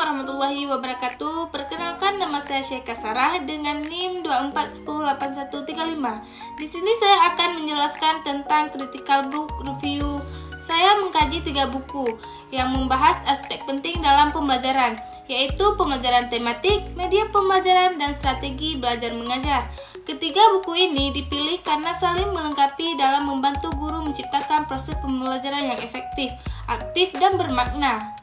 warahmatullahi wabarakatuh. Perkenalkan, nama saya Syekha Sarah dengan NIM 24108135. Di sini saya akan menjelaskan tentang critical book review. Saya mengkaji 3 buku yang membahas aspek penting dalam pembelajaran, yaitu pembelajaran tematik, media pembelajaran, dan strategi belajar mengajar. Ketiga buku ini dipilih karena saling melengkapi dalam membantu guru menciptakan proses pembelajaran yang efektif, aktif, dan bermakna.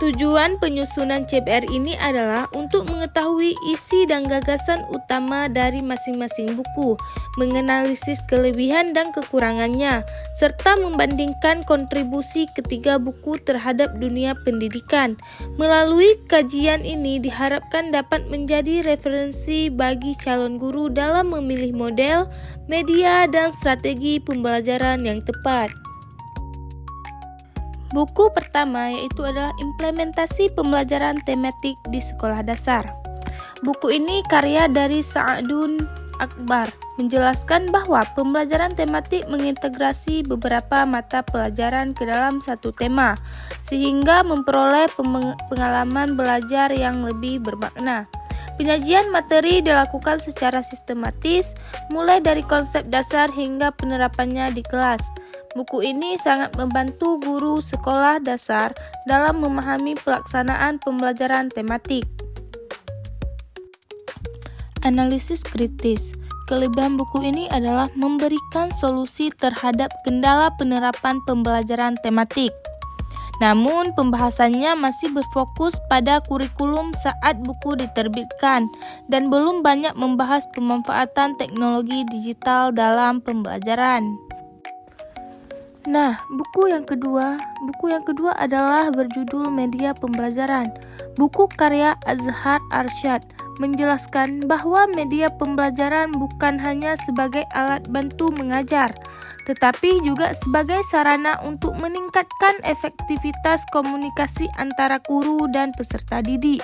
Tujuan penyusunan CBR ini adalah untuk mengetahui isi dan gagasan utama dari masing-masing buku, menganalisis kelebihan dan kekurangannya, serta membandingkan kontribusi ketiga buku terhadap dunia pendidikan. Melalui kajian ini diharapkan dapat menjadi referensi bagi calon guru dalam memilih model, media, dan strategi pembelajaran yang tepat. Buku pertama yaitu adalah Implementasi Pembelajaran Tematik di Sekolah Dasar. Buku ini karya dari Sa'adun Akbar, menjelaskan bahwa pembelajaran tematik mengintegrasi beberapa mata pelajaran ke dalam satu tema, sehingga memperoleh pengalaman belajar yang lebih bermakna. Penyajian materi dilakukan secara sistematis, mulai dari konsep dasar hingga penerapannya di kelas. Buku ini sangat membantu guru sekolah dasar dalam memahami pelaksanaan pembelajaran tematik. Analisis kritis. Kelebihan buku ini adalah memberikan solusi terhadap kendala penerapan pembelajaran tematik. Namun, pembahasannya masih berfokus pada kurikulum saat buku diterbitkan dan belum banyak membahas pemanfaatan teknologi digital dalam pembelajaran. Nah, buku yang kedua adalah berjudul Media Pembelajaran. Buku karya Azhar Arsyad menjelaskan bahwa media pembelajaran bukan hanya sebagai alat bantu mengajar, tetapi juga sebagai sarana untuk meningkatkan efektivitas komunikasi antara guru dan peserta didik.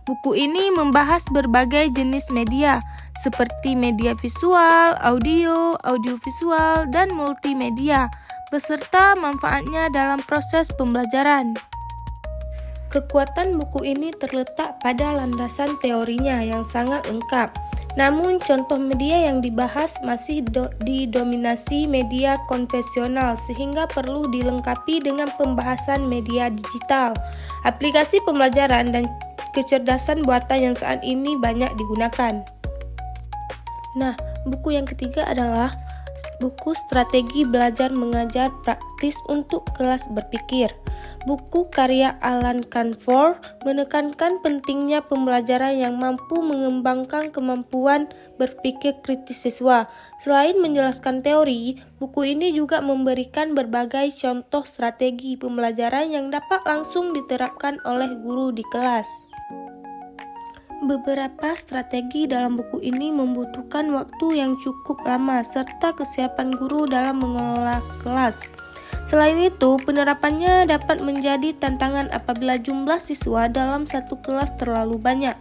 Buku ini membahas berbagai jenis media, seperti media visual, audiovisual, dan multimedia, beserta manfaatnya dalam proses pembelajaran. Kekuatan buku ini terletak pada landasan teorinya yang sangat lengkap. Namun contoh media yang dibahas masih didominasi media konvensional, sehingga perlu dilengkapi dengan pembahasan media digital, aplikasi pembelajaran, dan kecerdasan buatan yang saat ini banyak digunakan. Nah, buku yang ketiga adalah buku Strategi Belajar Mengajar Praktis untuk Kelas Berpikir. Buku karya Alan Canfor menekankan pentingnya pembelajaran yang mampu mengembangkan kemampuan berpikir kritis siswa. Selain menjelaskan teori, buku ini juga memberikan berbagai contoh strategi pembelajaran yang dapat langsung diterapkan oleh guru di kelas. Beberapa strategi dalam buku ini membutuhkan waktu yang cukup lama serta kesiapan guru dalam mengelola kelas. Selain itu, penerapannya dapat menjadi tantangan apabila jumlah siswa dalam satu kelas terlalu banyak.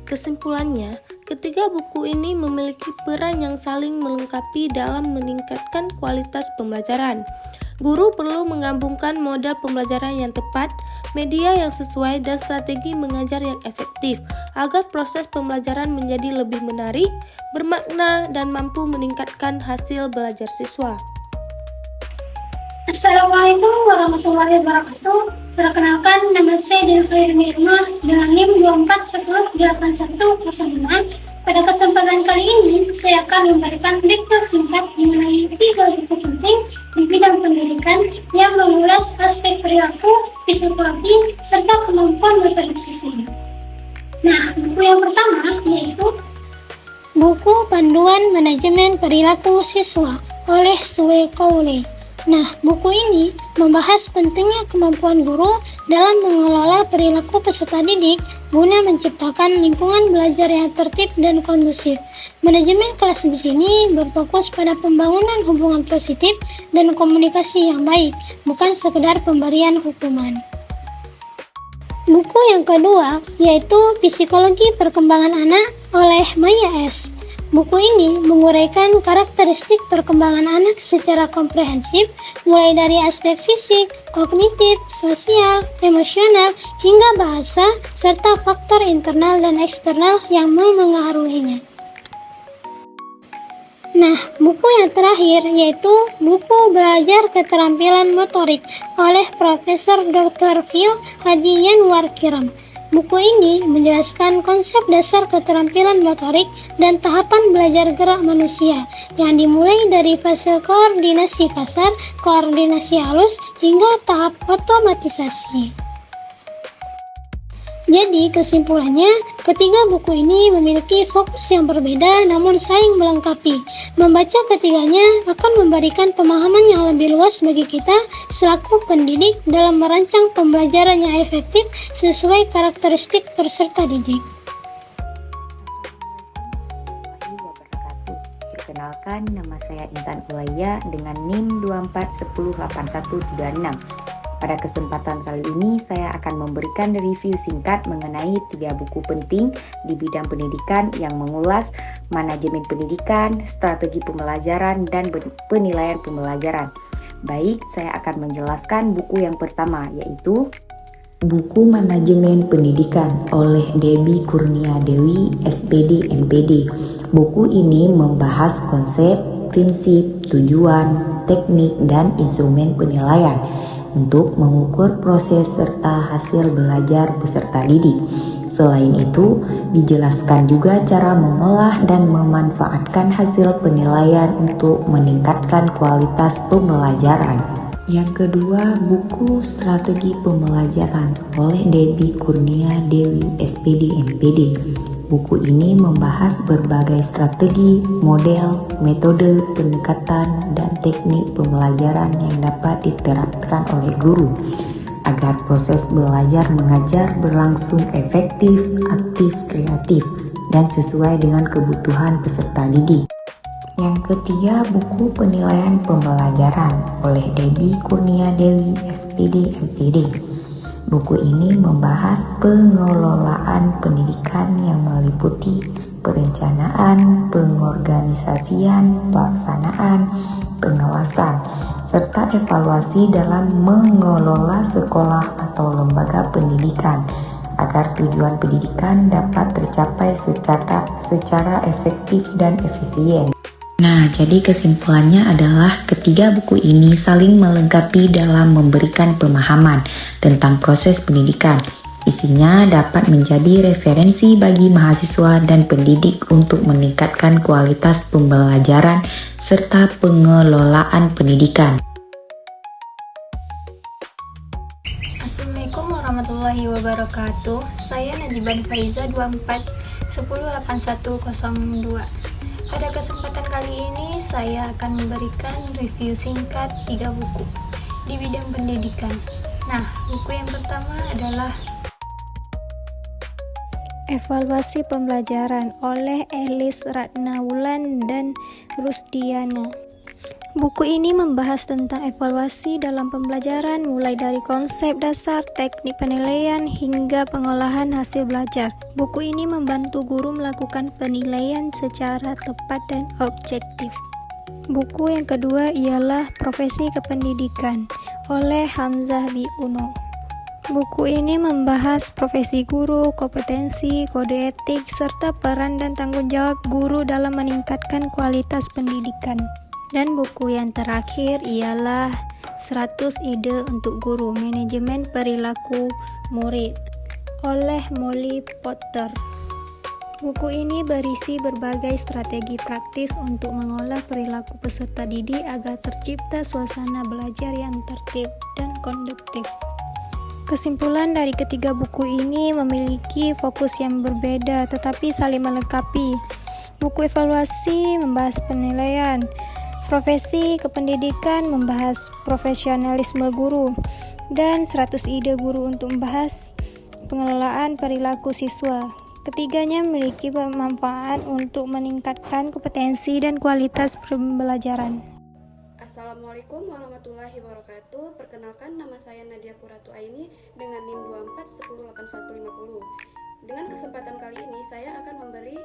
Kesimpulannya, ketiga buku ini memiliki peran yang saling melengkapi dalam meningkatkan kualitas pembelajaran. Guru perlu menggabungkan model pembelajaran yang tepat, media yang sesuai, dan strategi mengajar yang efektif agar proses pembelajaran menjadi lebih menarik, bermakna, dan mampu meningkatkan hasil belajar siswa. Assalamualaikum warahmatullahi wabarakatuh. Perkenalkan, nama saya Delva Irma dengan NIM 24108105. Pada kesempatan kali ini, saya akan memberikan review singkat mengenai 3 buku penting di bidang pendidikan yang mengulas aspek perilaku, psikologi, serta kemampuan berinteraksi siswa. Nah, buku yang pertama yaitu buku Panduan Manajemen Perilaku Siswa oleh Sue Cowley. Nah, buku ini membahas pentingnya kemampuan guru dalam mengelola perilaku peserta didik guna menciptakan lingkungan belajar yang tertib dan kondusif. Manajemen kelas di sini berfokus pada pembangunan hubungan positif dan komunikasi yang baik, bukan sekedar pemberian hukuman. Buku yang kedua yaitu Psikologi Perkembangan Anak oleh Maya S. Buku ini menguraikan karakteristik perkembangan anak secara komprehensif, mulai dari aspek fisik, kognitif, sosial, emosional, hingga bahasa, serta faktor internal dan eksternal yang memengaruhinya. Nah, buku yang terakhir yaitu buku Belajar Keterampilan Motorik oleh Profesor Dr. Phil Haji Yanwar Kiram. Buku ini menjelaskan konsep dasar keterampilan motorik dan tahapan belajar gerak manusia yang dimulai dari fase koordinasi kasar, koordinasi halus, hingga tahap otomatisasi. Jadi kesimpulannya, ketiga buku ini memiliki fokus yang berbeda namun saling melengkapi. Membaca ketiganya akan memberikan pemahaman yang lebih luas bagi kita selaku pendidik dalam merancang pembelajaran yang efektif sesuai karakteristik peserta didik. Perkenalkan, nama saya Intan Ulaya dengan NIM 24108136. Pada kesempatan kali ini, saya akan memberikan review singkat mengenai 3 buku penting di bidang pendidikan yang mengulas manajemen pendidikan, strategi pembelajaran, dan penilaian pembelajaran. Baik, saya akan menjelaskan buku yang pertama, yaitu Buku Manajemen Pendidikan oleh Debbie Kurnia Dewi, SPD MPD. Buku ini membahas konsep, prinsip, tujuan, teknik, dan instrumen penilaian untuk mengukur proses serta hasil belajar peserta didik. Selain itu, dijelaskan juga cara mengolah dan memanfaatkan hasil penilaian untuk meningkatkan kualitas pembelajaran. Yang kedua, buku Strategi Pembelajaran oleh Debbie Kurnia Dewi, SPD MPD. Buku ini membahas berbagai strategi, model, metode, pendekatan, dan teknik pembelajaran yang dapat diterapkan oleh guru agar proses belajar mengajar berlangsung efektif, aktif, kreatif, dan sesuai dengan kebutuhan peserta didik. Yang ketiga, buku Penilaian Pembelajaran oleh Debbie Kurnia Dewi, SPD MPD. Buku ini membahas pengelolaan pendidikan yang meliputi perencanaan, pengorganisasian, pelaksanaan, pengawasan, serta evaluasi dalam mengelola sekolah atau lembaga pendidikan agar tujuan pendidikan dapat tercapai secara efektif dan efisien. Nah, jadi kesimpulannya adalah ketiga buku ini saling melengkapi dalam memberikan pemahaman tentang proses pendidikan. Isinya dapat menjadi referensi bagi mahasiswa dan pendidik untuk meningkatkan kualitas pembelajaran serta pengelolaan pendidikan. Assalamualaikum warahmatullahi wabarakatuh. Saya Najiban Faiza 24108102. Pada kesempatan kali ini saya akan memberikan review singkat 3 buku di bidang pendidikan. Nah, buku yang pertama adalah Evaluasi Pembelajaran oleh Elis Ratnawulan dan Rusdiana. Buku ini membahas tentang evaluasi dalam pembelajaran mulai dari konsep dasar, teknik penilaian, hingga pengolahan hasil belajar. Buku ini membantu guru melakukan penilaian secara tepat dan objektif. Buku yang kedua ialah Profesi Kependidikan oleh Hamzah B. Uno. Buku ini membahas profesi guru, kompetensi, kode etik, serta peran dan tanggung jawab guru dalam meningkatkan kualitas pendidikan. Dan buku yang terakhir ialah 100 Ide untuk Guru Manajemen Perilaku Murid oleh Molly Potter. Buku ini berisi berbagai strategi praktis untuk mengolah perilaku peserta didik agar tercipta suasana belajar yang tertib dan konduktif. Kesimpulan dari ketiga buku ini memiliki fokus yang berbeda tetapi saling melengkapi. Buku evaluasi membahas penilaian, Profesi Kependidikan membahas profesionalisme guru, dan 100 ide guru untuk membahas pengelolaan perilaku siswa. Ketiganya memiliki manfaat untuk meningkatkan kompetensi dan kualitas pembelajaran. Assalamualaikum warahmatullahi wabarakatuh. Perkenalkan, nama saya Nadia Puratu Aini dengan NIM 24108150. Dengan kesempatan kali ini, saya akan memberi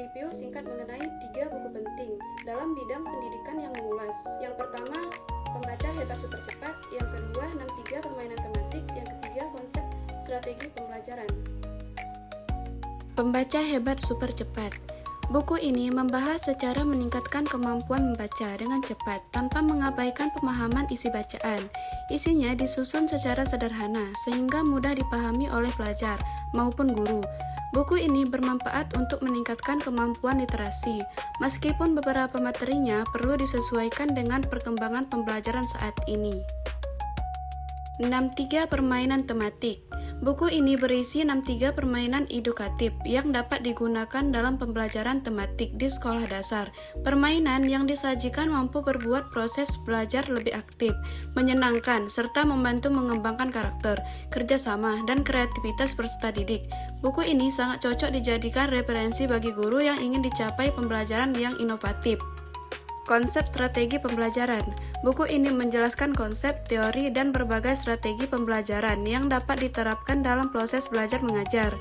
review singkat mengenai 3 dalam bidang pendidikan yang mengulas. Yang pertama, pembaca hebat super cepat. Yang kedua, 63 permainan tematik. Yang ketiga, konsep strategi pembelajaran. Pembaca hebat super cepat. Buku ini membahas secara meningkatkan kemampuan membaca dengan cepat tanpa mengabaikan pemahaman isi bacaan. Isinya disusun secara sederhana sehingga mudah dipahami oleh pelajar maupun guru. Buku ini bermanfaat untuk meningkatkan kemampuan literasi, meskipun beberapa materinya perlu disesuaikan dengan perkembangan pembelajaran saat ini. 63 permainan tematik. Buku ini berisi 63 permainan edukatif yang dapat digunakan dalam pembelajaran tematik di sekolah dasar. Permainan yang disajikan mampu berbuat proses belajar lebih aktif, menyenangkan, serta membantu mengembangkan karakter, kerjasama, dan kreativitas peserta didik. Buku ini sangat cocok dijadikan referensi bagi guru yang ingin dicapai pembelajaran yang inovatif. Konsep strategi pembelajaran. Buku ini menjelaskan konsep, teori, dan berbagai strategi pembelajaran yang dapat diterapkan dalam proses belajar mengajar.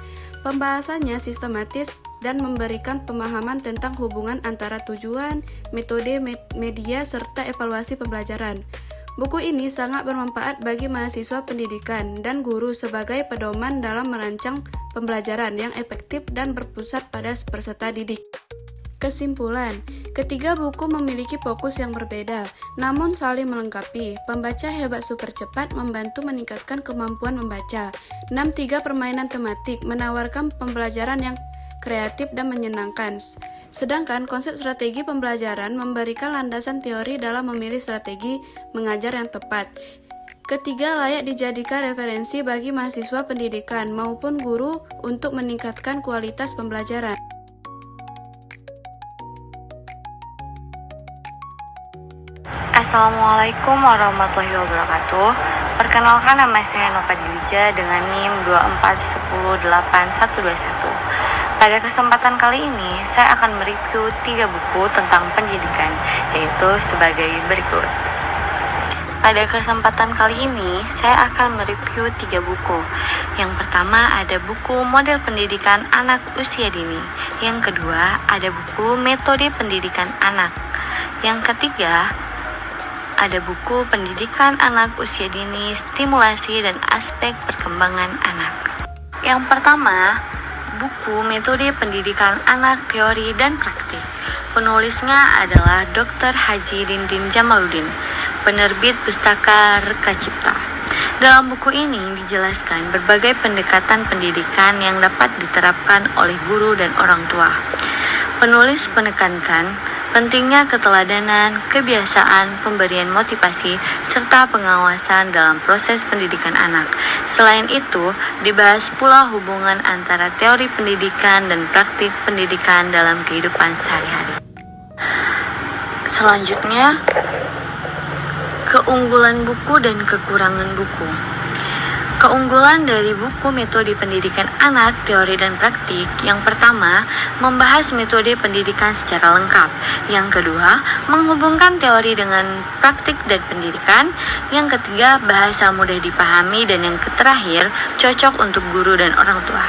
Pembahasannya sistematis dan memberikan pemahaman tentang hubungan antara tujuan, metode, media, serta evaluasi pembelajaran. Buku ini sangat bermanfaat bagi mahasiswa pendidikan dan guru sebagai pedoman dalam merancang pembelajaran yang efektif dan berpusat pada peserta didik. Kesimpulan, ketiga buku memiliki fokus yang berbeda, namun saling melengkapi. Pembaca hebat super cepat membantu meningkatkan kemampuan membaca. 63 permainan tematik menawarkan pembelajaran yang kreatif dan menyenangkan. Sedangkan konsep strategi pembelajaran memberikan landasan teori dalam memilih strategi mengajar yang tepat. Ketiga layak dijadikan referensi bagi mahasiswa pendidikan maupun guru untuk meningkatkan kualitas pembelajaran. Assalamualaikum warahmatullahi wabarakatuh. Perkenalkan, nama saya Nova Dilija dengan NIM 2410821. Pada kesempatan kali ini, saya akan mereview 3 buku tentang pendidikan, yaitu sebagai berikut. Pada kesempatan kali ini, saya akan mereview 3 buku. Yang pertama ada buku Model Pendidikan Anak Usia Dini. Yang kedua ada buku Metode Pendidikan Anak. Yang ketiga ada buku Pendidikan Anak Usia Dini, Stimulasi dan Aspek Perkembangan Anak. Yang pertama, buku Metode Pendidikan Anak Teori dan Praktik. Penulisnya adalah Dr. Haji Dindin Jamaluddin, penerbit Pustaka Reka Cipta. Dalam buku ini dijelaskan berbagai pendekatan pendidikan yang dapat diterapkan oleh guru dan orang tua. Penulis menekankan pentingnya keteladanan, kebiasaan, pemberian motivasi, serta pengawasan dalam proses pendidikan anak. Selain itu, dibahas pula hubungan antara teori pendidikan dan praktik pendidikan dalam kehidupan sehari-hari. Selanjutnya, keunggulan buku dan kekurangan buku. Keunggulan dari buku Metode Pendidikan Anak, Teori dan Praktik. Yang pertama, membahas metode pendidikan secara lengkap. Yang kedua, menghubungkan teori dengan praktik dan pendidikan. Yang ketiga, bahasa mudah dipahami. Dan yang terakhir, cocok untuk guru dan orang tua.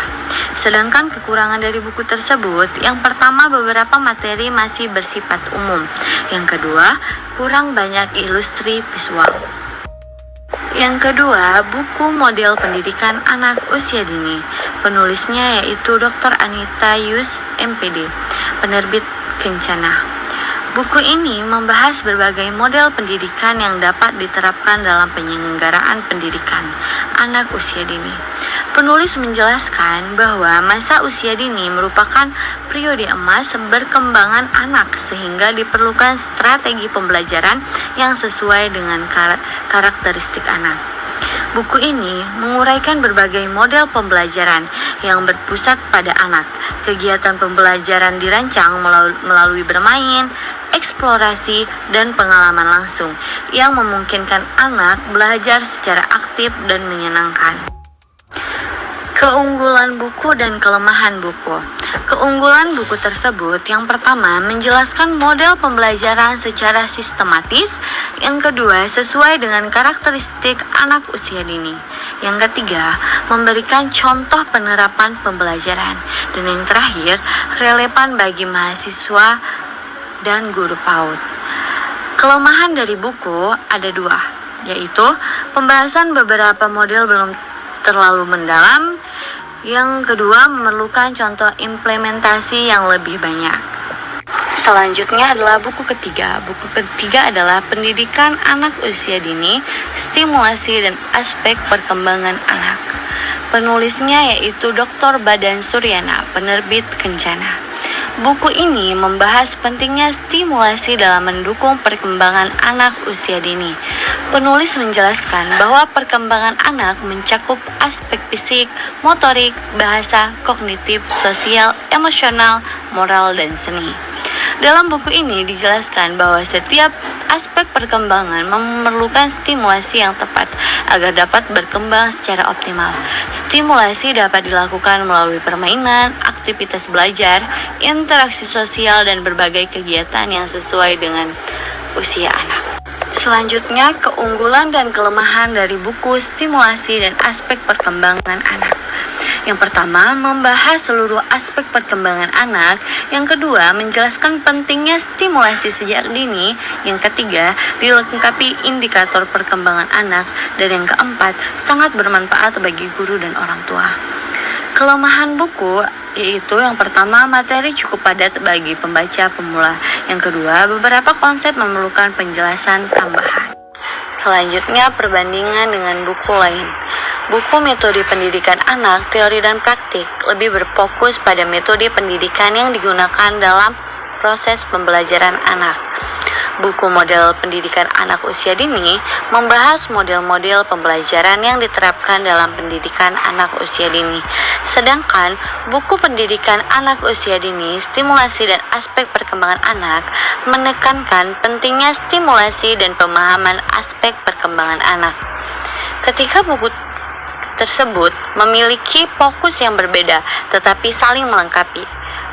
Sedangkan kekurangan dari buku tersebut, yang pertama, beberapa materi masih bersifat umum. Yang kedua, kurang banyak ilustri visual. Yang kedua, buku Model Pendidikan Anak Usia Dini. Penulisnya yaitu Dr. Anita Yus, MPD, penerbit Kencana. Buku ini membahas berbagai model pendidikan yang dapat diterapkan dalam penyelenggaraan pendidikan anak usia dini. Penulis menjelaskan bahwa masa usia dini merupakan periode emas berkembangan anak sehingga diperlukan strategi pembelajaran yang sesuai dengan karakteristik anak. Buku ini menguraikan berbagai model pembelajaran yang berpusat pada anak. Kegiatan pembelajaran dirancang melalui bermain, eksplorasi, dan pengalaman langsung yang memungkinkan anak belajar secara aktif dan menyenangkan. Keunggulan buku dan kelemahan buku. Keunggulan buku tersebut yang pertama menjelaskan model pembelajaran secara sistematis, yang kedua sesuai dengan karakteristik anak usia dini, yang ketiga memberikan contoh penerapan pembelajaran, dan yang terakhir relevan bagi mahasiswa dan guru PAUD. Kelemahan dari buku ada dua, yaitu pembahasan beberapa model belum terlalu mendalam. Yang kedua, memerlukan contoh implementasi yang lebih banyak. Selanjutnya adalah buku ketiga. Buku ketiga adalah Pendidikan Anak Usia Dini, Stimulasi dan Aspek Perkembangan Anak. Penulisnya yaitu Dr. Badan Suryana, penerbit Kencana. Buku ini membahas pentingnya stimulasi dalam mendukung perkembangan anak usia dini. Penulis menjelaskan bahwa perkembangan anak mencakup aspek fisik, motorik, bahasa, kognitif, sosial, emosional, moral, dan seni. Dalam buku ini dijelaskan bahwa setiap aspek perkembangan memerlukan stimulasi yang tepat agar dapat berkembang secara optimal. Stimulasi dapat dilakukan melalui permainan, aktivitas belajar, interaksi sosial, dan berbagai kegiatan yang sesuai dengan usia anak. Selanjutnya, keunggulan dan kelemahan dari buku Stimulasi dan Aspek Perkembangan Anak. Yang pertama, membahas seluruh aspek perkembangan anak. Yang kedua, menjelaskan pentingnya stimulasi sejak dini. Yang ketiga, dilengkapi indikator perkembangan anak. Dan yang keempat, sangat bermanfaat bagi guru dan orang tua. Kelemahan buku yaitu yang pertama, materi cukup padat bagi pembaca pemula. Yang kedua, beberapa konsep memerlukan penjelasan tambahan. Selanjutnya, perbandingan dengan buku lain. Buku Metode Pendidikan Anak, Teori dan Praktik lebih berfokus pada metode pendidikan yang digunakan dalam proses pembelajaran anak. Buku Model Pendidikan Anak Usia Dini membahas model-model pembelajaran yang diterapkan dalam pendidikan anak usia dini. Sedangkan buku Pendidikan Anak Usia Dini, Stimulasi dan Aspek Perkembangan Anak menekankan pentingnya stimulasi dan pemahaman aspek perkembangan anak. Ketika buku tersebut memiliki fokus yang berbeda tetapi saling melengkapi.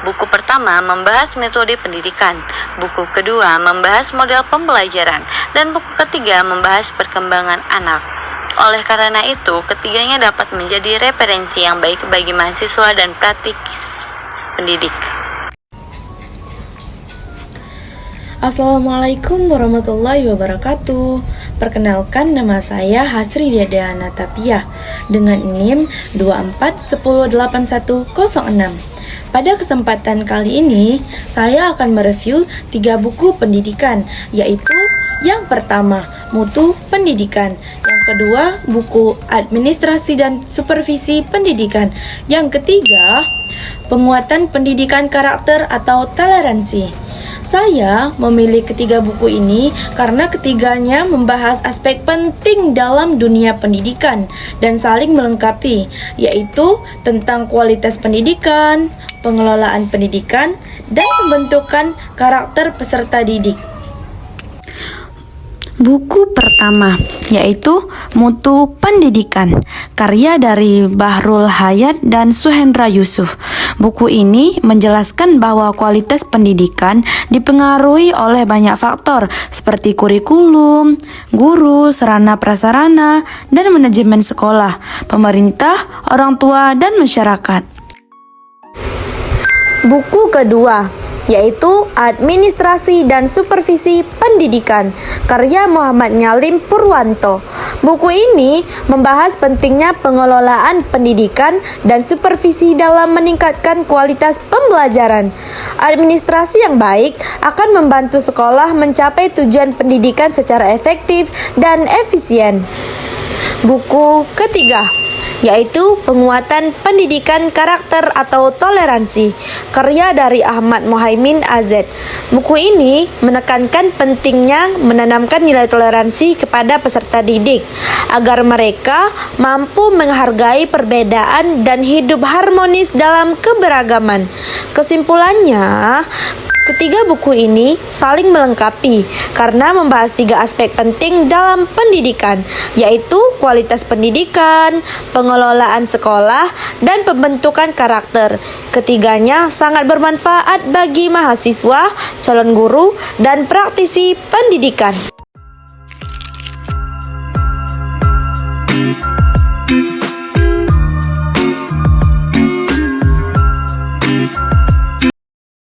Buku pertama membahas metode pendidikan, buku kedua membahas model pembelajaran, dan buku ketiga membahas perkembangan anak. Oleh karena itu, ketiganya dapat menjadi referensi yang baik bagi mahasiswa dan praktik pendidik. Assalamualaikum warahmatullahi wabarakatuh. Perkenalkan, nama saya Hasri Diana Tapia dengan NIM 24108106. Pada kesempatan kali ini, saya akan mereview 3 buku pendidikan, yaitu yang pertama, Mutu Pendidikan. Yang kedua, buku Administrasi dan Supervisi Pendidikan. Yang ketiga, Penguatan Pendidikan Karakter atau Toleransi. Saya memilih ketiga buku ini karena ketiganya membahas aspek penting dalam dunia pendidikan dan saling melengkapi, yaitu tentang kualitas pendidikan, pengelolaan pendidikan, dan pembentukan karakter peserta didik. Buku pertama yaitu Mutu Pendidikan, karya dari Bahrul Hayat dan Suhendra Yusuf. Buku ini menjelaskan bahwa kualitas pendidikan dipengaruhi oleh banyak faktor seperti kurikulum, guru, sarana prasarana, dan manajemen sekolah, pemerintah, orang tua, dan masyarakat. Buku kedua yaitu Administrasi dan Supervisi Pendidikan, karya Muhammad Nyalim Purwanto. Buku ini membahas pentingnya pengelolaan pendidikan dan supervisi dalam meningkatkan kualitas pembelajaran. Administrasi yang baik akan membantu sekolah mencapai tujuan pendidikan secara efektif dan efisien. Buku ketiga yaitu Penguatan Pendidikan Karakter atau Toleransi, karya dari Ahmad Muhaimin AZ. Buku ini menekankan pentingnya menanamkan nilai toleransi kepada peserta didik agar mereka mampu menghargai perbedaan dan hidup harmonis dalam keberagaman. Kesimpulannya, ketiga buku ini saling melengkapi karena membahas 3 aspek penting dalam pendidikan, yaitu kualitas pendidikan, pengelolaan sekolah, dan pembentukan karakter. Ketiganya sangat bermanfaat bagi mahasiswa, calon guru, dan praktisi pendidikan.